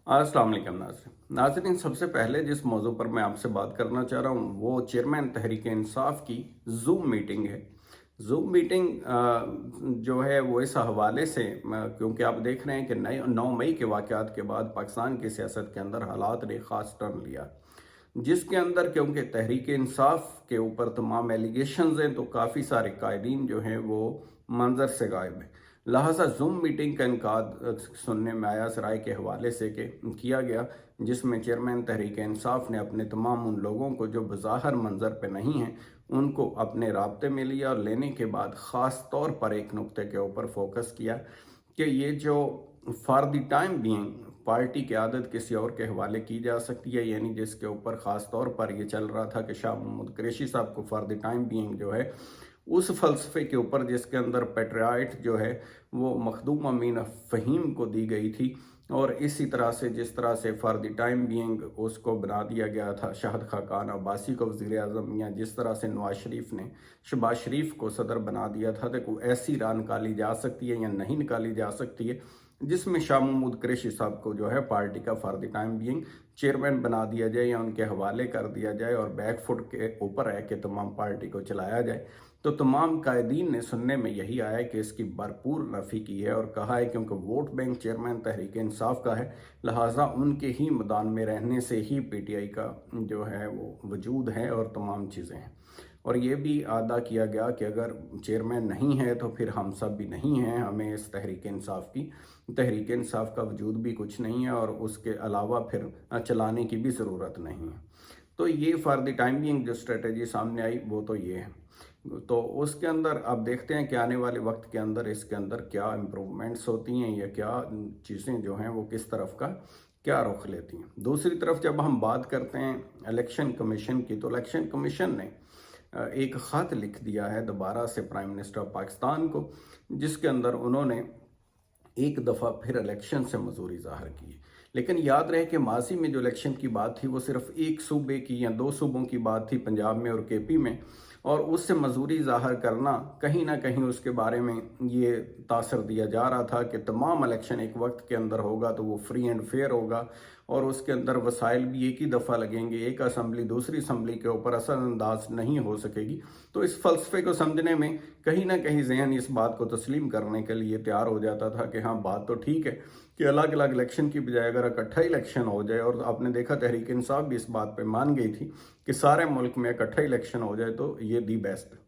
अस्सलाम वालेकुम नाज़रीन, सबसे पहले जिस मौजू पर मैं आपसे बात करना चाह रहा हूँ वो चेयरमैन तहरीक इंसाफ की जूम मीटिंग है। जूम मीटिंग जो है वो इस हवाले से क्योंकि आप देख रहे हैं कि 9 मई के वाक़यात के बाद पाकिस्तान की सियासत के अंदर हालात ने ख़ास टर्न लिया, जिसके अंदर क्योंकि तहरीक इंसाफ के ऊपर तमाम एलिगेशंस हैं तो काफ़ी सारे कायदीन जो हैं वो मंजर से गायब हैं। लिहाजा जूम मीटिंग का इनकाद सुनने में आया सराय के हवाले से कि किया गया, जिसमें चेयरमैन तहरीक इंसाफ ने अपने तमाम उन लोगों को जो बज़ाहिर मंजर पे नहीं हैं उनको अपने राब्ते में लिया और लेने के बाद ख़ास तौर पर एक नुक्ते के ऊपर फोकस किया कि ये जो for the time being party की आदत किसी और के हवाले की जा सकती है, यानी जिसके ऊपर ख़ास तौर पर ये चल रहा था कि शाह महमूद कुरैशी साहब को फॉर द टाइम बीइंग जो है उस फ़लसफ़े के ऊपर जिसके अंदर पेट्रियाट जो है वो मखदूम अमीन फ़हीम को दी गई थी, और इसी तरह से जिस तरह से फॉर द टाइम बीइंग उसको बना दिया गया था शाहिद खाकान अब्बासी को वज़ीर आज़म, या जिस तरह से नवाज शरीफ ने शहबाज शरीफ को सदर बना दिया था, तो कोई ऐसी राह निकाली जा सकती है या नहीं निकाली जा सकती है जिसमें शाह महमूद कुरैशी साहब को जो है पार्टी का for the time being chairman बना दिया जाए या उनके हवाले कर दिया जाए और बैक फुट के ऊपर है कि तमाम पार्टी को चलाया जाए। तो तमाम कायदीन ने सुनने में यही आया कि इसकी भरपूर नफ़ी की है और कहा है क्योंकि vote bank chairman Tehreek Insaf का है, लिहाजा उनके ही मैदान में रहने से ही पीटीआई का जो है वो वजूद है और तमाम चीज़ें हैं। और ये भी अदा किया गया कि अगर चेयरमैन नहीं है तो फिर हम सब भी नहीं हैं, हमें इस तहरीक इंसाफ का वजूद भी कुछ नहीं है और उसके अलावा फिर चलाने की भी ज़रूरत नहीं है। तो ये फॉर द टाइम बीइंग जो स्ट्रेटजी सामने आई वो तो ये है। तो उसके अंदर अब देखते हैं कि आने वाले वक्त के अंदर इसके अंदर क्या इम्प्रूवमेंट्स होती हैं या क्या चीज़ें जो हैं वो किस तरफ का क्या रुख लेती हैं। दूसरी तरफ जब हम बात करते हैं इलेक्शन कमीशन की, तो इलेक्शन कमीशन ने एक ख़त लिख दिया है दोबारा से प्राइम मिनिस्टर ऑफ पाकिस्तान को, जिसके अंदर उन्होंने एक दफ़ा फिर इलेक्शन से मंजूरी ज़ाहिर की है। लेकिन याद रहे कि माजी में जो इलेक्शन की बात थी वो सिर्फ एक सूबे की या दो सूबों की बात थी, पंजाब में और केपी में, और उससे मंजूरी ज़ाहिर करना कहीं ना कहीं उसके बारे में ये तासर दिया जा रहा था कि तमाम इलेक्शन एक वक्त के अंदर होगा तो वो फ्री एंड फेयर होगा और उसके अंदर वसाइल भी एक ही दफ़ा लगेंगे, एक असम्बली दूसरी असम्बली के ऊपर असरअंदाज नहीं हो सकेगी। तो इस फ़लसफ़े को समझने में कहीं ना कहीं ज़हन इस बात को तस्लीम करने के लिए तैयार हो जाता था कि हाँ बात तो ठीक है कि अलग अलग इलेक्शन की बजाय अगर इकट्ठा इलेक्शन हो जाए, और आपने देखा तहरीक इंसाफ भी इस बात पे मान गई थी कि सारे मुल्क में इकट्ठा इलेक्शन हो जाए तो ये दी बेस्ट है।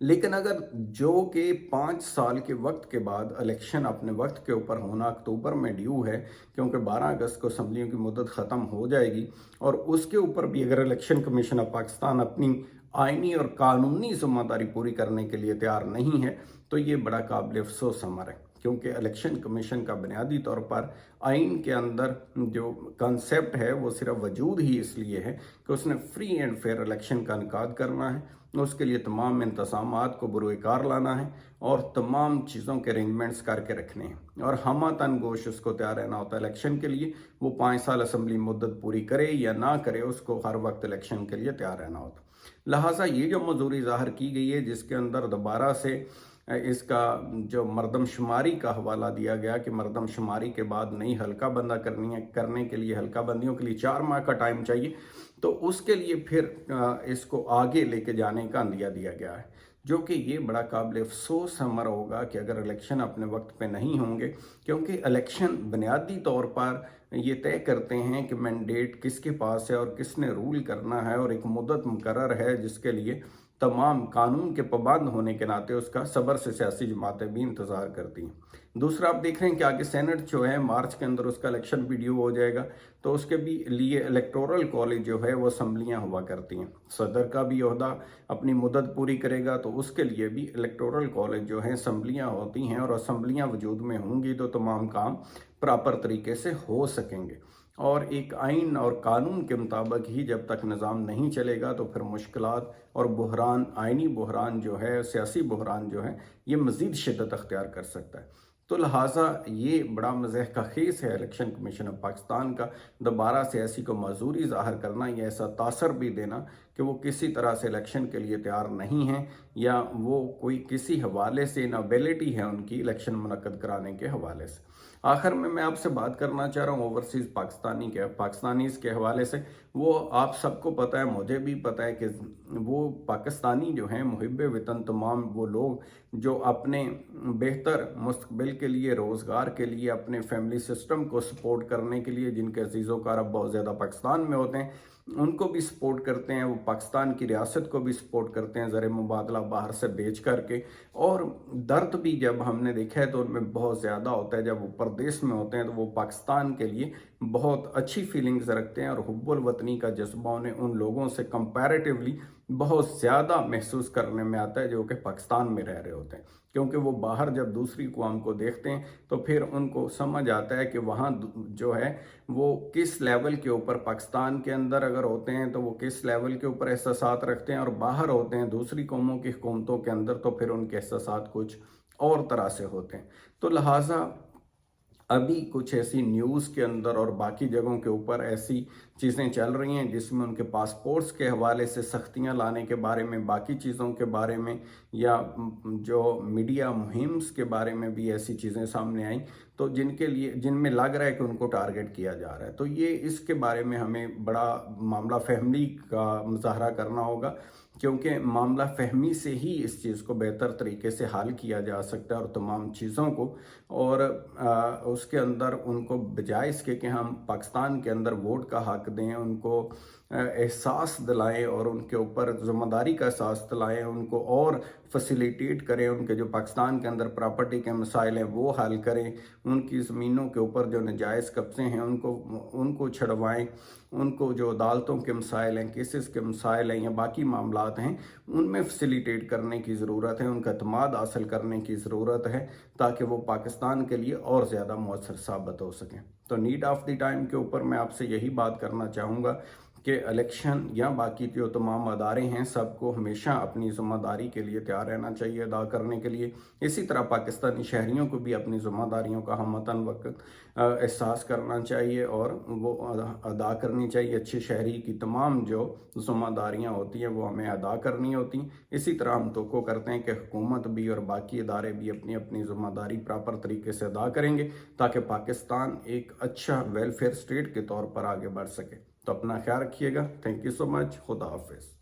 लेकिन अगर जो कि 5 साल के वक्त के बाद इलेक्शन अपने वक्त के ऊपर होना अक्टूबर में ड्यू है, क्योंकि 12 अगस्त को असम्बलियों की मुद्दत ख़त्म हो जाएगी, और उसके ऊपर भी अगर इलेक्शन कमीशन ऑफ पाकिस्तान अपनी आइनी और कानूनी ज़िम्मेदारी पूरी करने के लिए तैयार नहीं है तो ये बड़ा काबिल अफसोस अमर है। क्योंकि इलेक्शन कमीशन का बुनियादी तौर पर आइन के अंदर जो कॉन्सेप्ट है वो सिर्फ वजूद ही इसलिए है कि उसने फ्री एंड फेयर इलेक्शन का इनकाद करना है, उसके लिए तमाम इंतज़ामात को बुरुकार लाना है और तमाम चीज़ों के अरेंजमेंट्स करके रखने हैं, और हमा तन गोश उसको तैयार रहना होता है इलेक्शन के लिए। वो 5 साल असम्बली मुद्दत पूरी करे या ना करे, उसको हर वक्त इलेक्शन के लिए तैयार रहना होता है। लिहाजा ये जो मंजूरी ज़ाहिर की गई है जिसके अंदर दोबारा से इसका जो मरदमशुमारी का हवाला दिया गया कि मरदमशुमारी के बाद नई हल्का बंदा करने के लिए हल्का बंदियों के लिए 4 माह का टाइम चाहिए, तो उसके लिए फिर इसको आगे लेके जाने का अंदिया दिया गया है, जो कि ये बड़ा काबिल अफसोस अमर होगा कि अगर इलेक्शन अपने वक्त पे नहीं होंगे, क्योंकि इलेक्शन बुनियादी तौर पर ये तय करते हैं कि मैंडेट किसके पास है और किसने रूल करना है, और एक मुद्दत मुकर्रर है जिसके लिए तमाम कानून के पाबंद होने के नाते उसका सब्र से सियासी जमातें भी इंतज़ार करती हैं। दूसरा आप देख रहे हैं कि आगे सेनेट जो है मार्च के अंदर उसका इलेक्शन भी ड्यू हो जाएगा, तो उसके भी लिए इलेक्टोरल कॉलेज जो है वो असम्बलियाँ हुआ करती हैं। सदर का भी ओहदा अपनी मुद्दत पूरी करेगा तो उसके लिए भी इलेक्टोरल कॉलेज जो है असम्बलियाँ होती हैं, और असम्बलियाँ वजूद में होंगी तो तमाम काम प्रॉपर तरीके से हो सकेंगे। और एक आइन और कानून के मुताबिक ही जब तक निज़ाम नहीं चलेगा तो फिर मुश्किलात और बहरान, आइनी बहरान जो है, सियासी बहरान जो है, ये मज़ीद शिद्दत अख्तियार कर सकता है। तो लिहाजा ये बड़ा मज़ह का खेस है इलेक्शन कमीशन ऑफ पाकिस्तान का, दोबारा से ऐसी को मजूरी ज़ाहिर करना या ऐसा तासर भी देना कि वो किसी तरह से इलेक्शन के लिए तैयार नहीं है, या वो कोई किसी हवाले से इनएबिलिटी है उनकी इलेक्शन मुनक्कद कराने के हवाले से। आखिर में मैं आपसे बात करना चाह रहा हूँ ओवरसीज़ पाकिस्तानीज़ के हवाले से। वो आप सबको पता है, मुझे भी पता है कि वो पाकिस्तानी जो हैं मुहिब्बे वतन, तमाम वो लोग जो अपने बेहतर मुस्तकबिल के लिए, रोज़गार के लिए, अपने फैमिली सिस्टम को सपोर्ट करने के लिए, जिनके अजीज़ व अक़ारब बहुत ज़्यादा पाकिस्तान में होते हैं, उनको भी सपोर्ट करते हैं। वो पाकिस्तान की रियासत को भी सपोर्ट करते हैं ज़र मुबादला बाहर से बेच करके। और दर्द भी जब हमने देखा है तो उनमें बहुत ज़्यादा होता है। जब वो परदेश में होते हैं तो वो पाकिस्तान के लिए बहुत अच्छी फीलिंग्स रखते हैं और हुब्बुल वतनी का जज्बा उन्हें उन लोगों से कंपैरेटिवली बहुत ज़्यादा महसूस करने में आता है जो कि पाकिस्तान में रह रहे होते हैं। क्योंकि वो बाहर जब दूसरी कौम को देखते हैं तो फिर उनको समझ आता है कि वहाँ जो है वो किस लेवल के ऊपर, पाकिस्तान के अंदर अगर होते हैं तो वो किस लेवल के ऊपर एहसासात रखते हैं, और बाहर होते हैं दूसरी कौमों की हुकूमतों के अंदर तो फिर उनके एहसासात कुछ और तरह से होते हैं। तो लिहाजा अभी कुछ ऐसी न्यूज़ के अंदर और बाकी जगहों के ऊपर ऐसी चीज़ें चल रही हैं जिसमें उनके पासपोर्ट्स के हवाले से सख्तियां लाने के बारे में, बाकी चीज़ों के बारे में, या जो मीडिया मुहिम्स के बारे में भी ऐसी चीज़ें सामने आई तो जिनमें लग रहा है कि उनको टारगेट किया जा रहा है। तो ये इसके बारे में हमें बड़ा मामला फहमी का मुजाहरा करना होगा, क्योंकि मामला फहमी से ही इस चीज़ को बेहतर तरीके से हल किया जा सकता है और तमाम चीज़ों को। और उसके अंदर उनको बजाय इसके कि हम पाकिस्तान के अंदर वोट का हक दें, उनको एहसास दिलाएं और उनके ऊपर ज़िम्मेदारी का एहसास दिलाएं, उनको और फैसिलिटेट करें, उनके जो पाकिस्तान के अंदर प्रॉपर्टी के मसाइल हैं वो हल करें, उनकी ज़मीनों के ऊपर जो नाजायज़ कब्ज़े हैं उनको छड़वाएं, उनको जो अदालतों के मसाइल हैं, केसेस के मसाइल हैं या बाकी मामलात हैं उनमें फैसिलिटेट करने की ज़रूरत है, उनका एतमाद हासिल करने की ज़रूरत है ताकि वो पाकिस्तान के लिए और ज़्यादा मौसर साबित हो सकें। तो नीड ऑफ द टाइम के ऊपर मैं आपसे यही बात करना चाहूँगा कि इलेक्शन या बाकी जो तमाम अदारे हैं सबको हमेशा अपनी ज़िम्मेदारी के लिए तैयार रहना चाहिए अदा करने के लिए। इसी तरह पाकिस्तानी शहरियों को भी अपनी ज़िम्मेदारियों का हमतन वक्त एहसास करना चाहिए और वो अदा करनी चाहिए। अच्छे शहरी की तमाम जो ज़िम्मेदारियाँ होती हैं वो हमें अदा करनी होती। इसी तरह हम तो करते हैं कि हुकूमत भी और बाकी इदारे भी अपनी अपनी ज़िम्मेदारी प्रॉपर तरीके से अदा करेंगे ताकि पाकिस्तान एक अच्छा वेलफेयर स्टेट के तौर पर आगे बढ़ सके। तो अपना ख्याल रखिएगा। Thank you so much. खुदा हाफिज़।